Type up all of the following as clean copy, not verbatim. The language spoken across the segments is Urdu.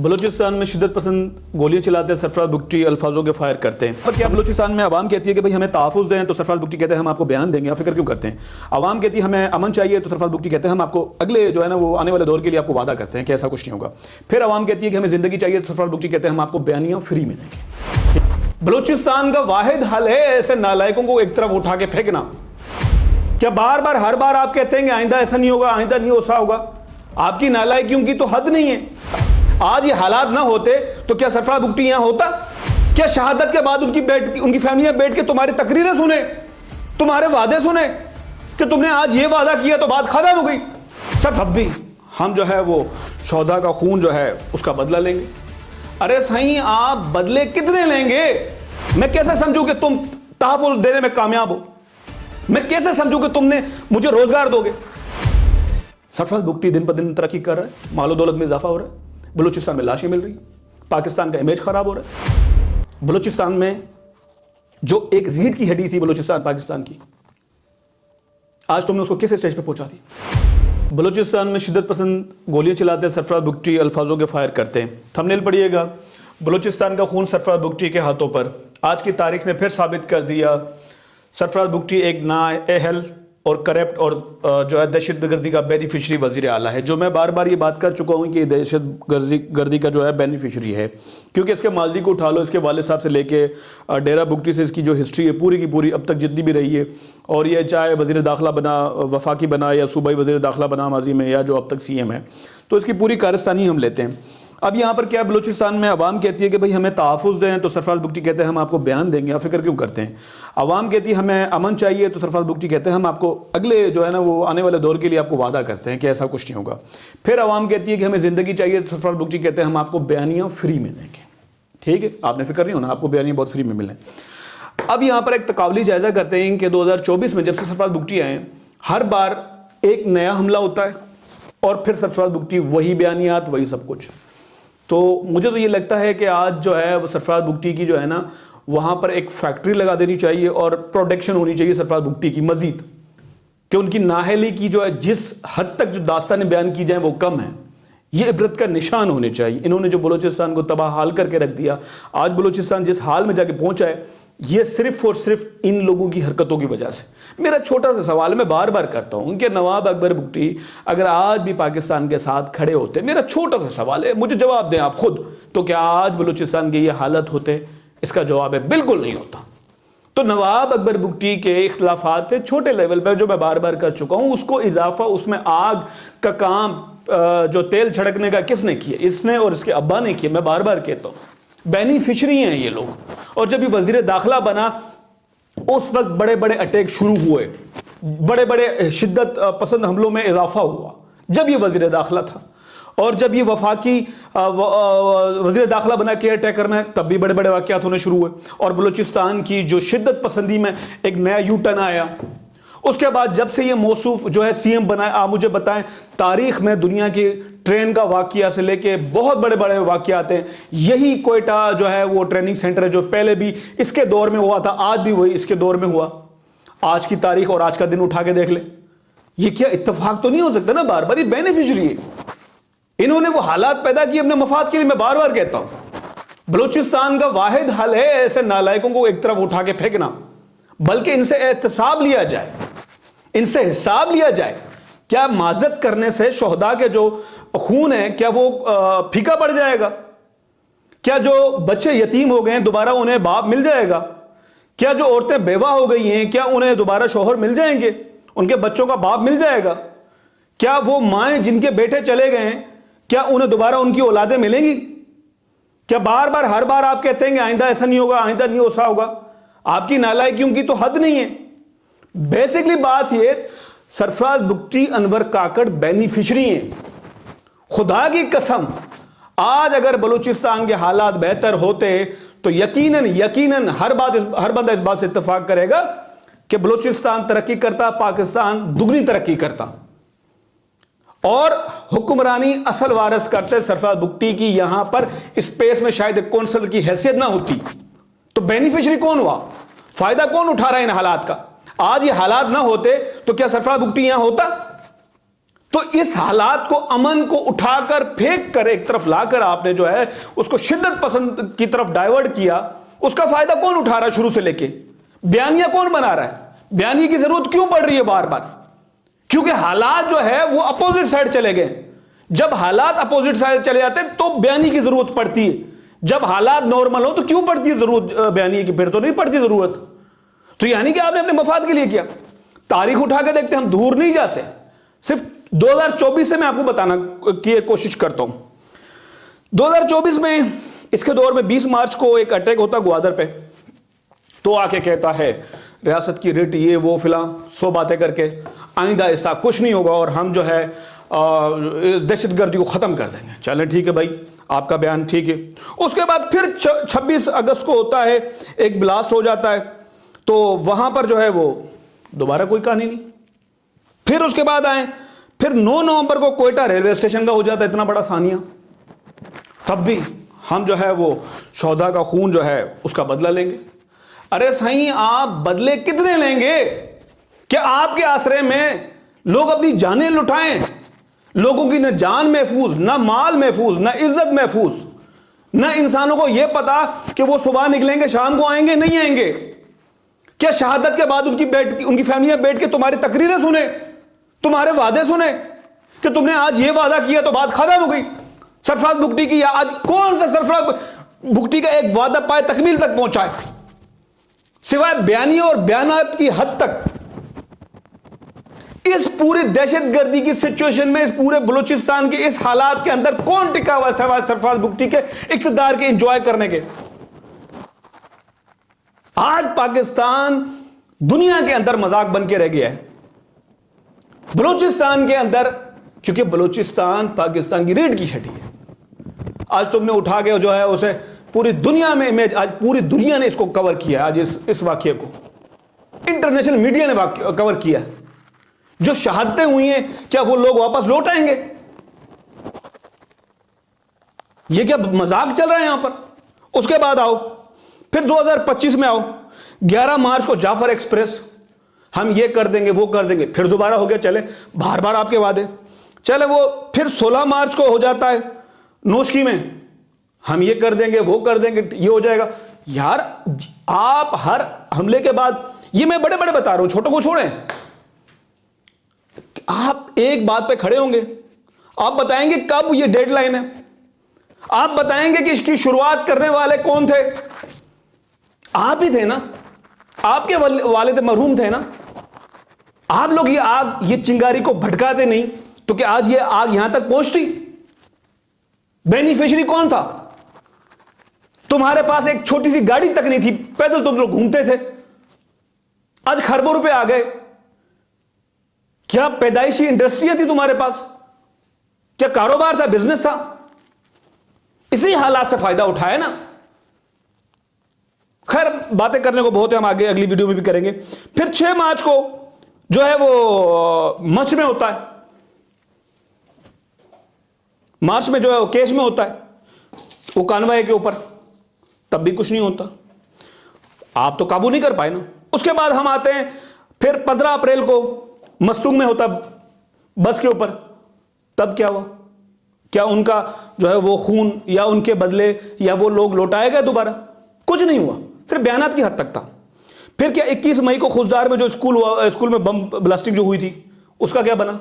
بلوچستان میں شدت پسند گولیاں چلاتے ہیں، سرفراز بگٹی الفاظوں کے فائر کرتے ہیں۔ اور کیا بلوچستان میں عوام کہتی ہے کہ بھئی ہمیں تحفظ دیں، تو سرفراز بگٹی کہتے ہیں ہم آپ کو بیان دیں گے، آپ فکر کیوں کرتے ہیں؟ عوام کہتی ہے ہمیں امن چاہیے، تو سرفراز بگٹی کہتے ہیں ہم آپ کو اگلے جو ہے نا وہ آنے والے دور کے لیے آپ کو وعدہ کرتے ہیں کہ ایسا کچھ نہیں ہوگا۔ پھر عوام کہتی ہے کہ ہمیں زندگی چاہیے، تو سرفراز بگٹی کہتے ہیں ہم آپ کو بیانیاں فری میں دیں گے۔ بلوچستان کا واحد حل ہے ایسے نالائقوں کو ایک طرف اٹھا کے پھینکنا۔ کیا بار بار ہر بار آپ کہتے ہیں کہ آئندہ ایسا نہیں ہوگا، آئندہ نہیں ایسا ہوگا؟ آپ کی نالائقیوں کی تو حد نہیں ہے۔ آج یہ حالات نہ ہوتے تو کیا سرفراز بگٹی یہاں ہوتا؟ کیا شہادت کے بعد ان کی فیملیاں بیٹھ کے تمہاری تقریریں سنیں، تمہارے وعدے سنیں کہ تم نے آج یہ وعدہ کیا تو بات ختم ہو گئی؟ سر اب بھی ہم جو ہے وہ شہداء کا خون جو ہے اس کا بدلہ لیں گے۔ ارے صحیح، آپ بدلے کتنے لیں گے؟ میں کیسے سمجھوں کہ تم تحفظ دینے میں کامیاب ہو؟ میں کیسے سمجھوں کہ تم نے مجھے روزگار دو گے؟ سرفراز بگٹی دن پر دن ترقی کر رہا ہے، مال و دولت میں اضافہ ہو رہا ہے، بلوچستان میں لاشیں مل رہی ہیں، پاکستان کا امیج خراب ہو رہا ہے۔ بلوچستان میں جو ایک ریڑھ کی ہڈی تھی بلوچستان پاکستان کی، آج تم نے اس کو کس اسٹیج پہ پہنچا دی؟ بلوچستان میں شدت پسند گولیاں چلاتے ہیں، سرفراز بگٹی الفاظوں کے فائر کرتے ہیں۔ تھمبنیل پڑھیے گا، بلوچستان کا خون سرفراز بگٹی کے ہاتھوں پر۔ آج کی تاریخ نے پھر ثابت کر دیا سرفراز بگٹی ایک نااہل اور کرپٹ اور جو ہے دہشت گردی کا بینیفیشری وزیر اعلیٰ ہے، جو میں بار بار یہ بات کر چکا ہوں کہ دہشت گردی کا جو ہے بینیفیشری ہے، کیونکہ اس کے ماضی کو اٹھا لو، اس کے والد صاحب سے لے کے ڈیرہ بگٹی سے اس کی جو ہسٹری ہے پوری کی پوری اب تک جتنی بھی رہی ہے، اور یہ چاہے وزیر داخلہ بنا، وفاقی بنا یا صوبائی وزیر داخلہ بنا ماضی میں، یا جو اب تک سی ایم ہے، تو اس کی پوری کارستانی ہم لیتے ہیں۔ اب یہاں پر کیا بلوچستان میں عوام کہتی ہے کہ بھئی ہمیں تحفظ دیں، تو سرفراز بگٹی کہتے ہیں ہم آپ کو بیان دیں گے، آپ فکر کیوں کرتے ہیں؟ عوام کہتی ہے ہمیں امن چاہیے، تو سرفراز بگٹی کہتے ہیں ہم آپ کو اگلے جو ہے نا وہ آنے والے دور کے لیے آپ کو وعدہ کرتے ہیں کہ ایسا کچھ نہیں ہوگا۔ پھر عوام کہتی ہے کہ ہمیں زندگی چاہیے، تو سرفراز بگٹی کہتے ہیں ہم آپ کو بیانیاں فری میں دیں گے۔ ٹھیک ہے، آپ نے فکر نہیں ہونا، آپ کو بیانیاں بہت فری میں ملیں۔ اب یہاں پر ایک تقابلی جائزہ کرتے ہیں کہ 2024 میں جب سے سرفراز بگٹی آئے، ہر بار ایک نیا حملہ ہوتا ہے اور پھر سرفراز بگٹی وہی بیانیات، وہی سب کچھ۔ تو مجھے تو یہ لگتا ہے کہ آج جو ہے وہ سرفراز بگٹی کی جو ہے نا وہاں پر ایک فیکٹری لگا دینی چاہیے اور پروڈکشن ہونی چاہیے سرفراز بگٹی کی مزید، کہ ان کی نااہلی کی جو ہے جس حد تک جو داستانیں بیان کی جائیں وہ کم ہیں، یہ عبرت کا نشان ہونے چاہیے۔ انہوں نے جو بلوچستان کو تباہ حال کر کے رکھ دیا، آج بلوچستان جس حال میں جا کے پہنچا ہے، یہ صرف اور صرف ان لوگوں کی حرکتوں کی وجہ سے۔ میرا چھوٹا سا سوال میں بار بار کرتا ہوں کہ نواب اکبر بگٹی اگر آج بھی پاکستان کے ساتھ کھڑے ہوتے، میرا چھوٹا سا سوال ہے، مجھے جواب دیں آپ خود، تو کیا آج بلوچستان کے یہ حالت ہوتے؟ اس کا جواب ہے بالکل نہیں ہوتا۔ تو نواب اکبر بگٹی کے اختلافات تھے چھوٹے لیول پر، جو میں بار بار کر چکا ہوں، اس کو اضافہ اس میں آگ کا کام جو تیل چھڑکنے کا کس نے کیا؟ اس نے اور اس کے ابا نے کیا۔ میں بار بار کہتا ہوں بینیفیشری ہیں یہ لوگ، اور جب یہ وزیر داخلہ بنا اس وقت بڑے بڑے اٹیک شروع ہوئے، بڑے بڑے شدت پسند حملوں میں اضافہ ہوا جب یہ وزیر داخلہ تھا، اور جب یہ وفاقی وزیر داخلہ بنا کیئر ٹیکر میں، تب بھی بڑے بڑے واقعات ہونے شروع ہوئے، اور بلوچستان کی جو شدت پسندی میں ایک نیا یو ٹرن آیا۔ اس کے بعد جب سے یہ موصوف جو ہے سی ایم بنا، آپ مجھے بتائیں تاریخ میں دنیا کی ٹرین کا واقعہ سے لے کے بہت بڑے بڑے واقعات ہیں، یہی کوئٹہ جو ہے وہ ٹریننگ سینٹر ہے جو پہلے بھی اس کے دور میں ہوا تھا، آج بھی وہی اس کے دور میں ہوا۔ آج کی تاریخ اور آج کا دن اٹھا کے دیکھ لیں، یہ کیا اتفاق تو نہیں ہو سکتا نا؟ بار بار یہ بینیفیشری ہے، انہوں نے وہ حالات پیدا کیے اپنے مفاد کے لیے۔ میں بار بار کہتا ہوں بلوچستان کا واحد حل ہے ایسے نالائقوں کو ایک طرف اٹھا کے پھینکنا، بلکہ ان سے احتساب لیا جائے، ان سے حساب لیا جائے۔ کیا معذرت کرنے سے شہداء کے جو خون ہے کیا وہ پھیکا پڑ جائے گا؟ کیا جو بچے یتیم ہو گئے ہیں دوبارہ انہیں باپ مل جائے گا؟ کیا جو عورتیں بیوہ ہو گئی ہیں کیا انہیں دوبارہ شوہر مل جائیں گے؟ ان کے بچوں کا باپ مل جائے گا؟ کیا وہ مائیں جن کے بیٹے چلے گئے ہیں کیا انہیں دوبارہ ان کی اولادیں ملیں گی؟ کیا بار بار ہر بار آپ کہتے ہیں کہ آئندہ ایسا نہیں ہوگا، آئندہ نہیں ایسا ہوگا؟ آپ کی نالائقیوں کی تو حد نہیں ہے۔ بیسکلی بات یہ، سرفراز بگٹی انور کاکڑ بینیفیشری ہیں۔ خدا کی قسم آج اگر بلوچستان کے حالات بہتر ہوتے تو یقیناً ہر بندہ اس بات سے اتفاق کرے گا کہ بلوچستان ترقی کرتا، پاکستان دگنی ترقی کرتا، اور حکمرانی اصل وارث کرتے سرفراز بگٹی کی۔ یہاں پر اسپیس میں شاید ایک کونسل کی حیثیت نہ ہوتی، تو بینیفیشری کون ہوا؟ فائدہ کون اٹھا رہا ہے ان حالات کا؟ آج یہ حالات نہ ہوتے تو کیا سرفراز بگٹی یہاں ہوتا؟ تو اس حالات کو، امن کو اٹھا کر پھینک کر ایک طرف لا کر آپ نے جو ہے اس کو شدت پسند کی طرف ڈائیورٹ کیا. اس کا فائدہ کون اٹھا رہا ہے شروع سے لے کے؟ بیانیہ کون بنا رہا ہے؟ بیانیے کی ضرورت کیوں پڑ رہی ہے بار بار؟ کیونکہ حالات جو ہے وہ اپوزٹ سائڈ چلے گئے. جب حالات اپوزٹ سائڈ چلے جاتے ہیں تو بیانی کی ضرورت پڑتی ہے. جب حالات نارمل ہو تو کیوں پڑتی ہے ضرورت بیانیے کی؟ پھر تو نہیں پڑتی ضرورت. تو یعنی کہ آپ نے اپنے مفاد کے لیے کیا. تاریخ اٹھا کے دیکھتے ہیں, ہم دور نہیں جاتے, صرف 2024 سے میں آپ کو بتانا کی کوشش کرتا ہوں. 2024 میں اس کے دور میں 20 مارچ کو ایک اٹیک ہوتا گوادر پہ. تو آ کے کہتا ہے ریاست کی ریٹ یہ وہ فلاں 100 باتیں کر کے, آئندہ ایسا کچھ نہیں ہوگا اور ہم جو ہے دہشت گردی کو ختم کر دیں گے. چلیں ٹھیک ہے بھائی, آپ کا بیان ٹھیک ہے. اس کے بعد پھر 26 اگست کو ہوتا ہے, ایک بلاسٹ ہو جاتا ہے, تو وہاں پر جو ہے وہ دوبارہ کوئی کہانی نہیں. پھر اس کے بعد آئیں, پھر 9 نومبر کو کوئٹہ ریلوے اسٹیشن کا ہو جاتا ہے اتنا بڑا ثانیہ. تب بھی ہم جو ہے وہ شہداء کا خون جو ہے اس کا بدلہ لیں گے. ارے سائیں, آپ بدلے کتنے لیں گے؟ کیا آپ کے آسرے میں لوگ اپنی جانیں لٹائیں؟ لوگوں کی نہ جان محفوظ, نہ مال محفوظ, نہ عزت محفوظ, نہ انسانوں کو یہ پتا کہ وہ صبح نکلیں گے شام کو آئیں گے نہیں آئیں گے. کیا شہادت کے بعد ان کی فیملیاں بیٹھ کے تمہاری تقریریں سنیں, تمہارے وعدے سنیں کہ تم نے آج یہ وعدہ کیا تو بات ختم ہو گئی؟ سرفراز بگٹی کی آج کون سا سرفراز بگٹی کا ایک وعدہ پائے تکمیل تک پہنچا ہے سوائے بیانیے اور بیانات کی حد تک؟ اس پوری دہشت گردی کی سچویشن میں, اس پورے بلوچستان کے اس حالات کے اندر کون ٹکا ہوا ہے سوائے سرفراز بگٹی کے اقتدار کے انجوائے کرنے کے؟ آج پاکستان دنیا کے اندر مذاق بن کے رہ گیا ہے, بلوچستان کے اندر, کیونکہ بلوچستان پاکستان کی ریڑھ کی ہڈی ہے. آج تم نے اٹھا کے جو ہے اسے پوری دنیا میں امیج, آج پوری دنیا نے اس کو کور کیا. آج اس واقعے کو انٹرنیشنل میڈیا نے کور کیا. جو شہادتیں ہوئی ہیں کیا وہ لوگ واپس لوٹ آئیں گے؟ یہ کیا مذاق چل رہا ہے یہاں پر؟ اس کے بعد آؤ, پھر 2025 میں آؤ, 11 مارچ کو جعفر ایکسپریس, ہم یہ کر دیں گے وہ کر دیں گے. پھر دوبارہ ہو گیا, چلے بار بار آپ کے وعدے, چلے وہ پھر 16 مارچ کو ہو جاتا ہے نوشکی میں, ہم یہ کر دیں گے وہ کر دیں گے, یہ ہو جائے گا. یار آپ ہر حملے کے بعد, یہ میں بڑے بڑے بتا رہا ہوں, چھوٹوں کو چھوڑیں, آپ ایک بات پہ کھڑے ہوں گے, آپ بتائیں گے کب یہ ڈیڈ لائن ہے, آپ بتائیں گے کہ اس کی شروعات کرنے والے کون تھے؟ آپ ہی تھے نا, آپ کے والد مرحوم تھے نا. آپ لوگ یہ آگ, یہ چنگاری کو بھٹکاتے نہیں تو کہ آج یہ آگ یہاں تک پہنچتی؟ بینیفیشری کون تھا؟ تمہارے پاس ایک چھوٹی سی گاڑی تک نہیں تھی, پیدل تم لوگ گھومتے تھے, آج خربوں روپے آ گئے. کیا پیدائشی انڈسٹریاں تھی تمہارے پاس؟ کیا کاروبار تھا, بزنس تھا؟ اسی حالات سے فائدہ اٹھایا نا. خیر باتیں کرنے کو بہت ہے, ہم آگے اگلی ویڈیو میں بھی کریں گے. پھر 6 مارچ کو جو ہے وہ مچھ میں ہوتا ہے, مارچ میں جو ہے وہ کیش میں ہوتا ہے, وہ کانوائے کے اوپر, تب بھی کچھ نہیں ہوتا. آپ تو قابو نہیں کر پائے نا. اس کے بعد ہم آتے ہیں پھر 15 اپریل کو مستونگ میں ہوتا بس کے اوپر, تب کیا ہوا؟ کیا ان کا جو ہے وہ خون یا ان کے بدلے یا وہ لوگ لوٹائے گئے دوبارہ؟ کچھ نہیں ہوا, صرف بیانات کی حد تک تھا. پھر کیا 21 مئی کو خوشدار میں جو اسکول میں بم بلاسٹنگ جو ہوئی تھی, اس کا کیا بنا؟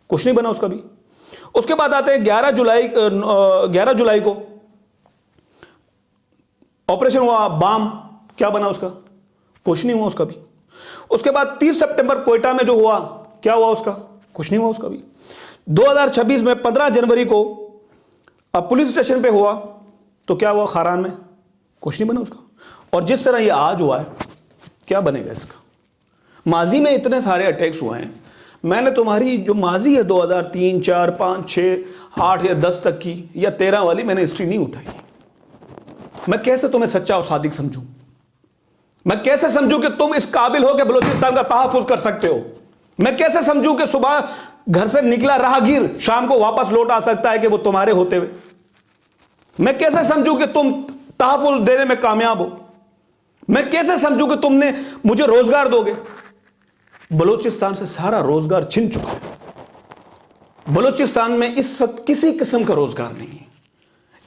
کچھ نہیں بنا اس کا بھی. اس کے بعد آتے ہیں 11 جولائی کو آپریشن ہوا بام, کیا بنا اس کا؟ کچھ نہیں ہوا اس کا بھی. اس کے بعد 30 سپٹمبر کوئٹہ میں جو ہوا, کیا ہوا اس کا؟ کچھ نہیں ہوا اس کا بھی. 2026 میں 15 جنوری کو پولیس اسٹیشن پہ ہوا, تو کیا ہوا خاران میں؟ کچھ نہیں بنا اس کا. اور جس طرح یہ آج ہوا ہے, کیا بنے گا اس کا؟ ماضی میں اتنے سارے اٹیکس ہوئے ہیں, میں نے تمہاری جو ماضی ہے 2003, 4, 5, 6, 8 یا 10 تک کی یا 13 والی میں نے ہسٹری نہیں اٹھائی. میں کیسے تمہیں سچا اور صادق سمجھوں؟ میں کیسے سمجھوں کہ تم اس قابل ہو کہ بلوچستان کا تحفظ کر سکتے ہو؟ میں کیسے سمجھوں کہ صبح گھر سے نکلا راہگیر شام کو واپس لوٹ آ سکتا ہے کہ وہ تمہارے ہوتے ہوئے؟ میں کیسے سمجھوں کہ تم تحفظ دینے میں کامیاب ہو؟ میں کیسے سمجھوں کہ تم نے مجھے روزگار دو گے؟ بلوچستان سے سارا روزگار چھن چکا ہے. بلوچستان میں اس وقت کسی قسم کا روزگار نہیں ہے.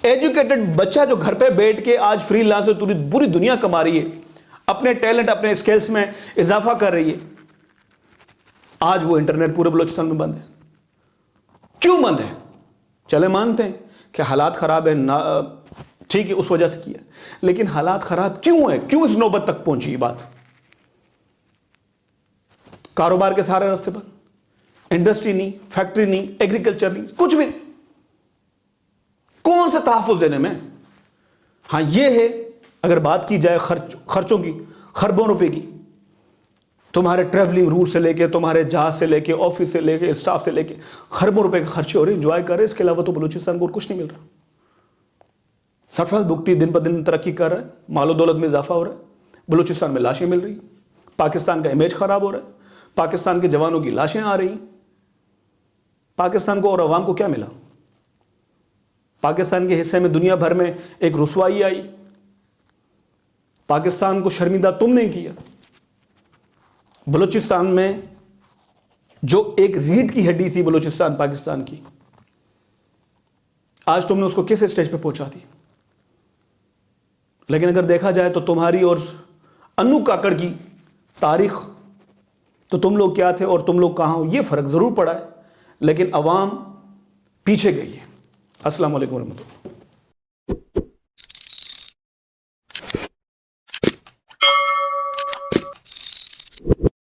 ایجوکیٹڈ بچہ جو گھر پہ بیٹھ کے آج فری لانس سے پوری دنیا کما رہی ہے, اپنے ٹیلنٹ اپنے اسکلز میں اضافہ کر رہی ہے, آج وہ انٹرنیٹ پورے بلوچستان میں بند ہے. کیوں بند ہے؟ چلے مانتے ہیں کہ حالات خراب ہیں, ٹھیک ہے اس وجہ سے کیا, لیکن حالات خراب کیوں ہیں؟ کیوں اس نوبت تک پہنچی یہ بات؟ کاروبار کے سارے راستے بند, انڈسٹری نہیں, فیکٹری نہیں, ایگریکلچر نہیں, کچھ بھی نہیں. کون سے تحفظ دینے میں؟ ہاں یہ ہے اگر بات کی جائے خرچوں کی, خربوں روپے کی, تمہارے ٹریولنگ روٹ سے لے کے, تمہارے جہاز سے لے کے, آفس سے لے کے, اسٹاف سے لے کے, خربوں روپے کے خرچے ہو رہے, انجوائے کر رہے. اس کے علاوہ تو بلوچستان کو اور کچھ نہیں مل رہا. سرفراز بگٹی دن پر دن ترقی کر رہا ہے, مال و دولت میں اضافہ ہو رہا ہے, بلوچستان میں لاشیں مل رہی ہیں, پاکستان کا امیج خراب ہو رہا ہے, پاکستان کے جوانوں کی لاشیں آ رہی ہیں. پاکستان کو اور عوام کو کیا ملا؟ پاکستان کے حصے میں دنیا بھر میں ایک رسوائی آئی, پاکستان کو شرمندہ تم نے کیا. بلوچستان میں جو ایک ریڑھ کی ہڈی تھی بلوچستان پاکستان کی, آج تم نے اس کو کس اسٹیج پہ پہنچا دی؟ لیکن اگر دیکھا جائے تو تمہاری اور انو کاکڑ کی تاریخ, تو تم لوگ کیا تھے اور تم لوگ کہاں ہو, یہ فرق ضرور پڑا ہے, لیکن عوام پیچھے گئی ہے. السلام علیکم ورحمۃ اللہ.